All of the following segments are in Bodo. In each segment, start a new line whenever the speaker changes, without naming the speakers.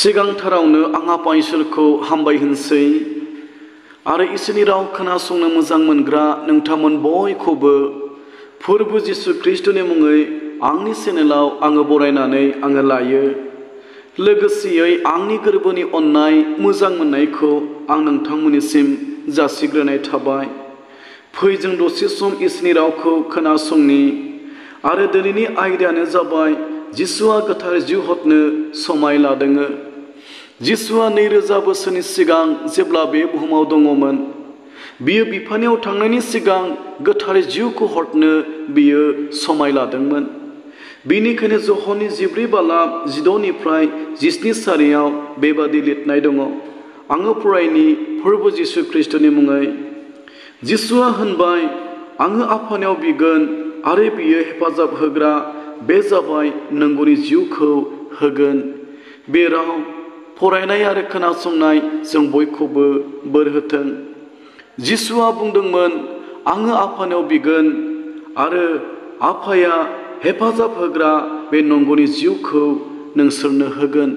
सिगांथारावनो आं आफा इसोरखौ हामबाय होनसै आरो इसोरनि राव खोनासंनो मोजां मोनग्रा नोंथांमोन बयखौबो फोरबो जिसु ख्रीष्टनि मुङै आंनि चेनेलाव आङो बरायनानै आङो लायो। लोगोसेयै आंनि गोरबोनि अननाय मोजां मोननायखौ आं नोंथांमोननिसिम जासिग्रोनाय थाबाय। फै जों दसे सम इसोरनि रावखौ खोनासंनि आरो दिनैनि आयदायानो जाबाय जिसुआ गोथार जिउ हरनो समाय लादोङो। जिसुआ 2000 बोसोरनि सिगां जेब्ला बे बुहुमाव दङमोन, बियो बिफानियाव थांनायनि सिगां गोथार जिउखौ हरनो बियो समाय लादोंमोन। बेनिखायनो जहननि 14:16-17 बेबादि लिरनाय दङ। आङो फरायनि फोरबो जिसु ख्रीष्टनि मुङै। जिसुआ होनबाय, आङो आफानियाव बिगोन आरो बियो हेफाजाब होग्रा, बे जाबाय नंगौनि जिउखौ होगोन। बे राव फरायनाय आरो खोनासंनाय जों बयखौबो बोर होथों। जिसुआ बुंदोंमोन, आङो आफानियाव बिगोन आरो आफाया हेफाजाब होग्रा बे नंगौनि जिउखौ नोंसोरनो होगोन।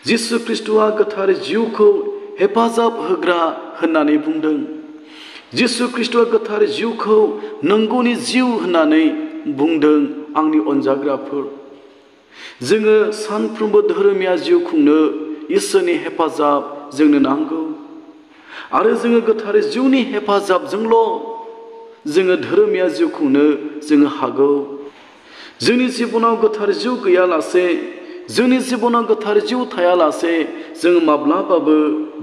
जिसु ख्रीष्टआ गोथार जिउखौ हेफाजाब होग्रा होननानै बुंदों। जिसु ख्रीष्टआ गोथार जिउखौ नंगौनि जिउ होननानै बुंदों। आंनि अनजाग्राफोर, जोङो सानफ्रोमबो धोरोमिया जिउ खुंनो इसोरनि हेफाजाब जोंनो नांगौ आरो जोङो गोथार जिउनि हेफाजाबजोंल' जोङो धोरोमिया जिउ खुंनो जोङो हागौ। जोंनि जिबनाव गोथार जिउ गैयालासे, जोंनि जिबनाव गोथार जिउ थायालासे जों माब्लाबाबो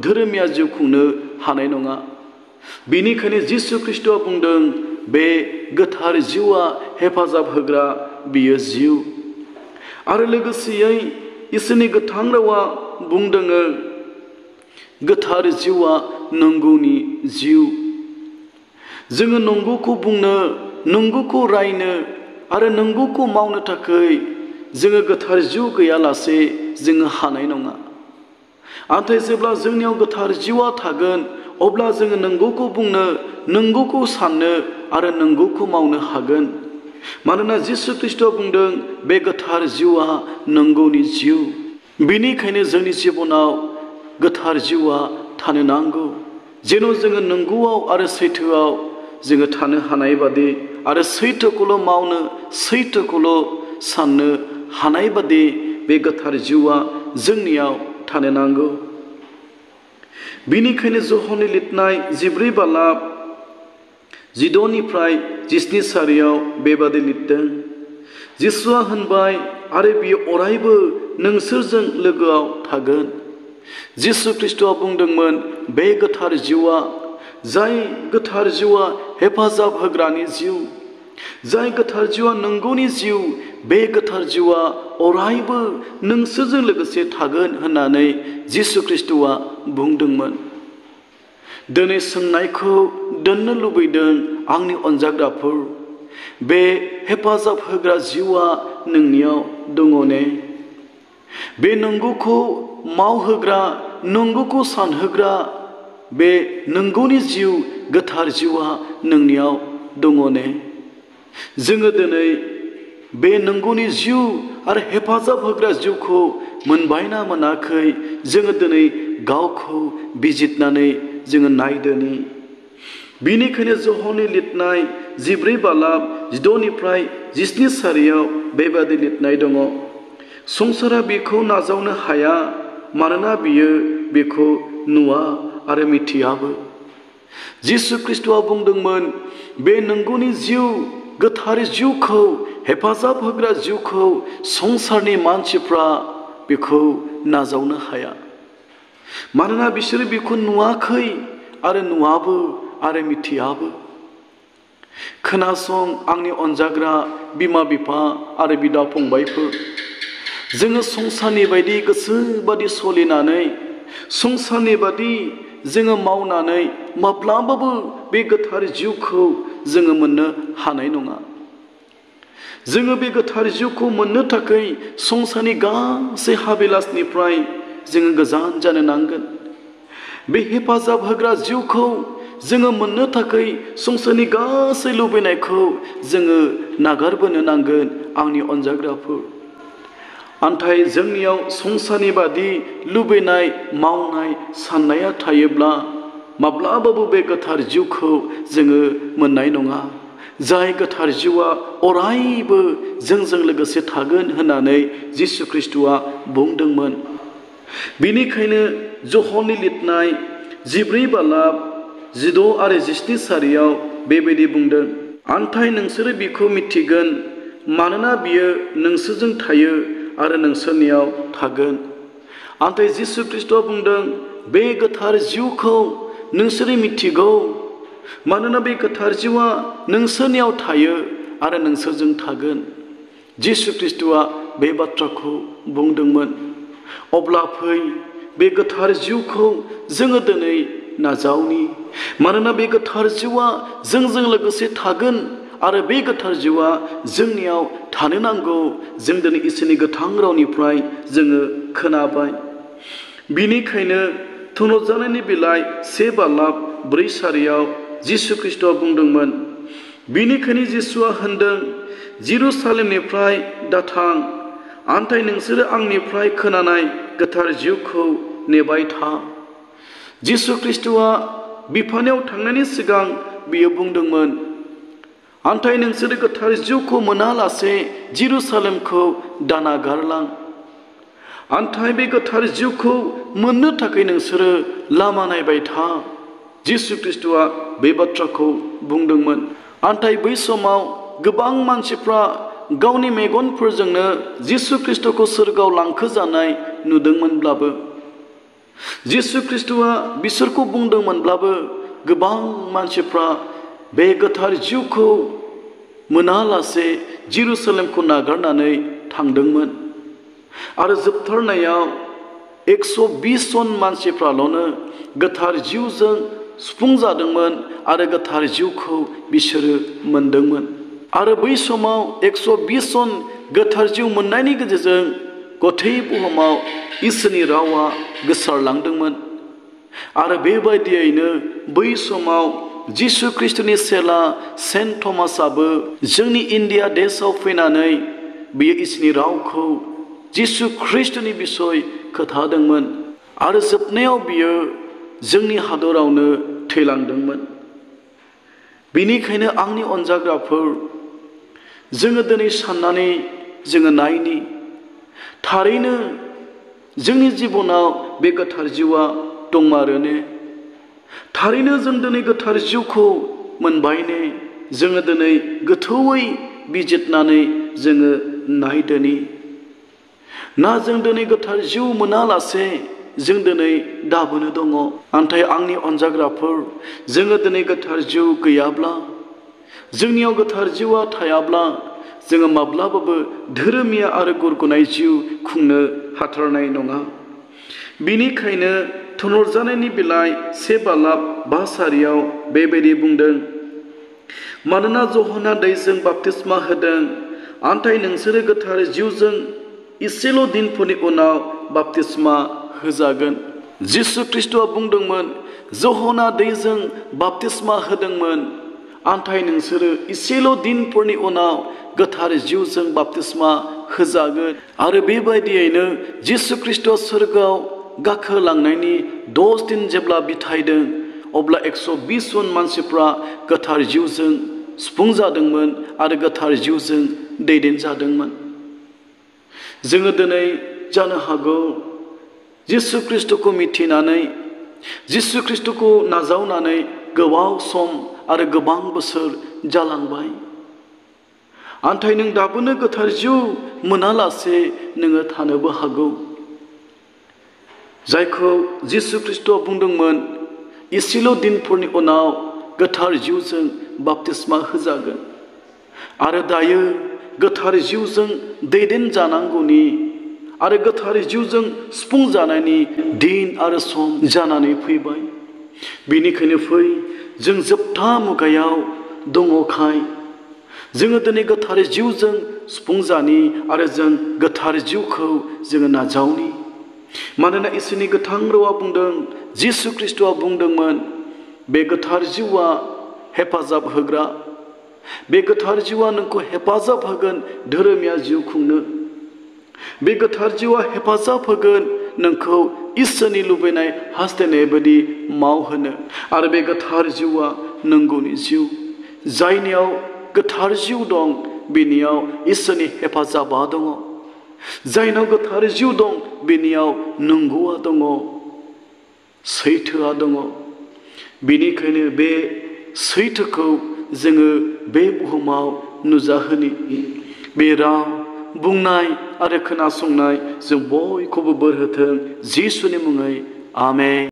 धोरोमिया जिउ खुंनो हानाय नङा। बेनिखायनो जिसु ख्रीष्टआ बुंदों, बे गोथार जिउआ हेफाजाब होग्रा बियो जिउ। आरो लोगोसेयै इसोरनि गोथां रावा बुंदोङो, गोथार जिउआ नंगौनि जिउ। जोङो नंगौखौ बुंनो, नंगौखौ रायनो आरो नंगौखौ मावनो थाखाय जोङो गोथार जिउ गैयालासे जोङो हानाय नङा। नाथाय जेब्ला जोंनियाव गोथार जिउआ थागोन, अब्ला जोङो नंगौखौ बुंनो, नंगौखौ साननो आरो नंगौखौ मावनो हागोन। मानोना जिसु ख्रीष्टआ बुंदों, बे गोथार जिउआ नंगौनि जिउ। बेनिखायनो जोंनि जिबनाव गोथार जिउआ थानो नांगौ, जेन' जोङो नंगौआव आरो सैथोआव जोङो थानो हानाय बादि आरो सैथोखौल' मावनो, सैथोखौल' साननो हानाय बादि बे गोथार जिउआ जोंनियाव थानो नांगौ। बेनिखायनो जहननि लिरनाय 14:16-17 बेबादि लिरदों। जिसुआ होनबाय, आरो बियो अरायबो नोंसोरजों लोगोआव थागोन। जिसु ख्रीष्टआ बुंदोंमोन, बे गोथार जिउआ, जाय गोथार जिउआ हेफाजाब होग्रानि जिउ, जाय गोथार जिउआ नंगौनि जिउ, बे गोथार जिउआ अरायबो नोंसोरजों लोगोसे थागोन होननानै जिसु ख्रीष्टआ बुंदोंमोन। दिनै सोंनायखौ दोननो लुबैदों आंनि अनजाग्राफोर, बे हेफाजाब होग्रा जिउआ नोंनियाव दङ ने? बे नंगौखौ मावहोग्रा, नंगौखौ सानहोग्रा बे नंगौनि जिउ, गोथार जिउआ नोंनियाव दङ ने? जोङो दिनै बे नंगौनि जिउ आरो हेफाजाब होग्रा जिउखौ मोनबायना मोनाखै? जोङो दिनै गावखौ बिजिरनानै जोङो नायदोनि। बेनिखायनो जहननि लिरनाय 14:16-17 बेबादि लिरनाय दङ। संसारा बेखौ नाजावनो हाया, मानोना बियो बेखौ नुवा आरो मिथियाबो। जिसु ख्रीष्टआ बुंदोंमोन, बे नंगौनि जिउ, गोथार जिउखौ, हेफाजाब होग्रा जिउखौ संसारनि मानसिफ्रा बेखौ नाजावनो हाया, मानोना बिसोरो बेखौ नुवाखै आरो नुवाबो आरो मिथियाबो। खोनासं आंनि अनजाग्रा बिमा बिफा आरो बिदा फंबायफोर, जोङो संसारनि बायदि गोसो बादि सोलिनानै, संसारनि बादि जोङो मावनानै माब्लाबाबो बे गोथार जिउखौ जोङो मोननो हानाय नङा। जोङो बे गोथार जिउखौ मोननो थाखाय संसारनि गासै हाबिलासनिफ्राय जोङो गोजान जानो नांगोन। बे हेफाजाब होग्रा जिउखौ जोङो मोननो थाखाय संसारनि गासै लुबैनायखौ जोङो नागारबोनो नांगोन। आंनि अनजाग्राफोर, आन्थाय जोंनियाव संसारनि बादि लुबैनाय मावनाय साननाया थायोब्ला माब्लाबाबो बे गोथार जिउखौ जोङो मोननाय नङा। जाय गोथार जिउआ अरायबो जोंजों लोगोसे थागोन होननानै जिसु ख्रिस्ट'आ बुंदोंमोन। बेनिखायनो ज'हननि लिरनाय 14:12 आरो 17 सारियाव बेबायदि बुंदों, आन्थाय नोंसोरो बिखौ मिथिगोन, मानोना बियो नोंसोरजों थायो आरो नोंसोरनियाव थागोन। आन्थाय जिसु ख्रिस्ट'आ बुंदों, बे गोथार जिउखौ नोंसोरो मिथिगौ, मानोना बे गोथार जिउआ नोंसोरनियाव थायो आरो नोंसोरजों थागोन। जिसु ख्रिस्ट'आ बे बाथ्राखौ बुंदोंमोन। अब्ला फै बे गोथार जिउखौ जोङो दिनै नाजावनि, मानोना बे गोथार जिउआ जोंजों लोगोसे थागोन आरो बे गोथार जिउआ जोंनियाव थानो नांगौ। जों दिनै इसोरनि गोथां रावनिफ्राय जोङो खोनाबाय। बिनिखायनो थुनजानायनि बिलाइ 1:4 सारियाव जिसु ख्रिस्ट'आ बुंदोंमोन, बिनिखायनो जिसुआ होनदों, जेरुसालेमनिफ्राय दाथां, आन्थाय नोंसोरो आंनिफ्राय खोनानाय गोथार जिउखौ नेबाय था। जिसु ख्रिस्ट'आ बिफानियाव थांनायनि सिगां बियो बुंदोंमोन, आन्थाय नोंसोरो गोथार जिउखौ मोनालासे जेरुसालेमखौ दानागारलां। आन्थाय बे गोथार जिउखौ मोननो थाखाय नोंसोरो लामा नायबाय था। जिसु ख्रिस्ट'आ बे बाथ्राखौ बुंदोंमोन। आन्थाय बै समाव गोबां मानसिफ्रा गावनि मेगनफोरजोंनो जिसु ख्रिस्ट'खौ सोरगोआव लांखोजानाय नुदोंमोनब्लाबो, जिसु ख्रिस्ट'आ बिसोरखौ बुंदोंमोनब्लाबो, गोबां मानसिफ्रा बे गोथार जिउखौ मोनालासे जेरुसालेमखौ नागारनानै थांदोंमोन। आरो जोबथारनायाव 120 जन मानसिफ्राल'नो गोथार जिउजों सुफुंजादोंमोन आरो गोथार जिउखौ बिसोरो मोनदोंमोन। आरो बै समाव 120 जन गोथार जिउ मोननायनि गेजेरजों गथै बुहुमाव इसोरनि रावा गोसारलांदोंमोन। आरो बेबायदियैनो बै समाव जिसु ख्रिस्ट'नि चेला सेन्ट थमासआबो जोंनि इन्डिया देशआव फैनानै बियो इसोरनि रावखौ जिसु ख्रिस्ट'नि बिसय खोथादोंमोन। आरो जोबनायाव बियो जोंनि हादरावनो थैलांदोंमोन। बेनिखायनो आंनि अनजाग्राफोर, जोङो दिनै साननानै जोङो नायनि, थारैनो जोंनि जिबनाव बे गोथार जिउआ दंमारोने? थारैनो जों दिनै गोथार जिउखौ मोनबाय ने? जोङो दिनै गोथौयै बिजिरनानै जोङो नायदोनि। ना जों दिनै गोथार जिउ मोनालासे जों दिनै दाबोनो दङ? नाथाय आंनि अनजाग्राफोर, जोङो दिनै गोथार जिउ गैयाब्ला, जोंनियाव गोथार जिउआ थायाब्ला, जोङो माब्लाबाबो धोरोमिया आरो गुरगुनाय जिउ खुंनो हाथारनाय नङा। बिनिखायनो थुनरजानायनि बिलाइ 1:5 सारियाव बेबायदि बुंदों, मानोना ज'हना दैजों बाप्तिस्मा होदों, आन्थाय नोंसोरो गोथार जिउजों इसेल' दिनफोरनि उनाव बाप्तिस्मा होजागोन। जिसु ख्रिस्ट'आ बुंदोंमोन, ज'हना दैजों बाप्तिस्मा होदोंमोन, आन्थाय नोंसोरो इसेल' दिनफोरनि उनाव गोथार जिउजों बाप्तिस्मा होजागोन। आरो बेबायदियैनो जिसु ख्रिस्ट'आ सोरगोआव गाखोलांनायनि 10 दिन जेब्ला बिथायदों, अब्ला 120 जन मानसिफ्रा गोथार जिउजों सुफुंजादोंमोन आरो गोथार जिउजों दैदेनजादोंमोन। जोङो दिनै जानो हागौ जिसु ख्रिस्ट'खौ मिथिनानै, जिसु ख्रिस्ट'खौ नाजावनानै गोबाव सम आरो गोबां बोसोर जालांबाय। आन्थाय नों दाबोनो गोथार जिउ मोनालासे नोङो थानोबो हागौ। जायखौ जिसु ख्रिस्ट'आ बुंदोंमोन, इसेल' दिनफोरनि उनाव गोथार जिउजों बाप्तिस्मा होजागोन। आरो दायो गोथार जिउजों दैदेनजानांगौनि आरो गोथार जिउजों सुफुंजानायनि दिन आरो सम जानानै फैबाय। बेनिखायनो फै, जों जोबथा मुगायाव दङखाय जोङो दिनै गोथार जिउजों सुफुंजानि आरो जों गोथार जिउखौ जोङो नाजावनि। मानोना इसोरनि गोथां रावा बुंदों, जिसु ख्रिस्ट'आ बुंदोंमोन, बे गोथार जिउआ हेफाजाब होग्रा, बे गोथार जिउआ नोंखौ हेफाजाब होगोन धोरोमिया जिउ खुंनो। बे गोथार जिउआ हेफाजाब होगोन नोंखौ इसोरनि लुबैनाय हास्थायनाय बायदि मावहोनो। आरो बे गोथार जिउआ नंगौनि जिउ। जायनियाव गोथार जिउ दं बिनियाव इसोरनि हेफाजाबा दङ। जायनाव गोथार जिउ दं बिनियाव नंगौआ दङ, सैथोआ दङ। बेनिखायनो बे सैथोखौ जोङो बे बुहुमाव नुजाहोनि। बे राव बुंनाय आरो खोनासंनाय जों बयखौबो बोर होथों जिसुनि मुङै आमेन।